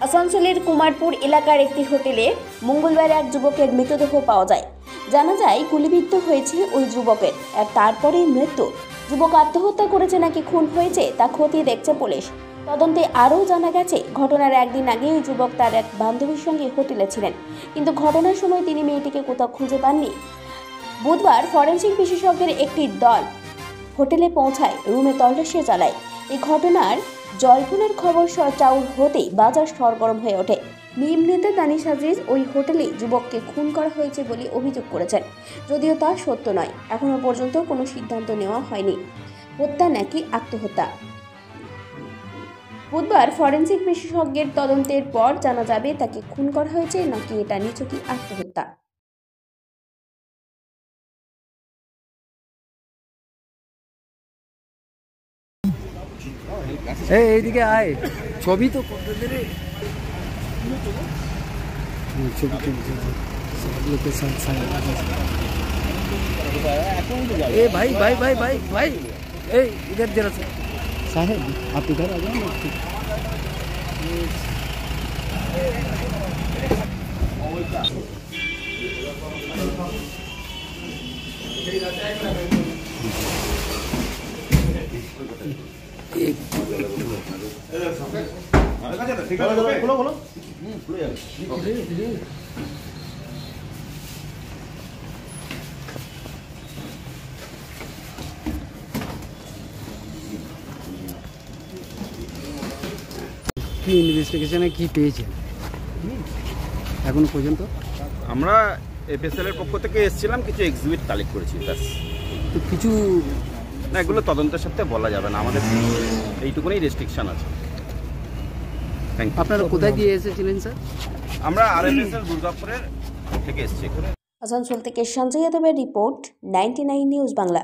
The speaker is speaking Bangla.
আসানসোলের কুমারপুর এলাকার একটি হোটেলে মঙ্গলবার এক যুবকের মৃতদেহ পাওয়া যায়। জানা যায় গুলিবিদ্ধ হয়েছে ওই যুবকের, আর তারপরেই মৃত্যু। যুবক আত্মহত্যা করেছে নাকি খুন হয়েছে তা খতিয়ে দেখছে পুলিশ। তদন্তে আরও জানা গেছে, ঘটনার একদিন আগে ওই যুবক তার এক বান্ধবীর সঙ্গে হোটেলে ছিলেন, কিন্তু ঘটনার সময় তিনি মেয়েটিকে কোথাও খুঁজে পাননি। বুধবার ফরেনসিক বিশেষজ্ঞের একটি দল হোটেলে পৌঁছায়, রুমে তল্লাশি চালায়। এই ঘটনার জল্পনার খবর চাউর হতেই বাজার সরগরম হয়ে ওঠে। মিম নেতা দানিশ আজিজ ওই হোটেলে যুবককে খুন করা হয়েছে বলে অভিযোগ করেছেন, যদিও তা সত্য নয়। এখনো পর্যন্ত কোনো সিদ্ধান্ত নেওয়া হয়নি হত্যা নাকি আত্মহত্যা। বুধবার ফরেনসিক বিশেষজ্ঞের তদন্তের পর জানা যাবে তাকে খুন করা হয়েছে নাকি এটা নিছকই আত্মহত্যা। এইদিকে আয়, ছবি তো করতে দে রে। ছবি লোকের ए भाई भाई भाई भाई भाई ए इधर जरा साहब आप इधर आ जाओ ना। কি ইনভেস্টিগেশনে কি পেয়েছেন এখনো পর্যন্ত? আমরা এফএসএল এর পক্ষ থেকে এসেছিলাম, কিছু এক্সিবিট কালেক্ট করেছি। তো কিছু না, এগুলো তদন্তের সাথে বলা যাবে না, আমাদের এইটুকুনি রেস্ট্রিকশন আছে। Thank you. আপনারা কোথায় গিয়ে এসেছিলেন স্যার? আমরা আরএফএসএল দুর্গাপুরের থেকে এসেছি। আসানসোল থেকে সঞ্জয় যাদবের রিপোর্ট, 99 নিউজ বাংলা।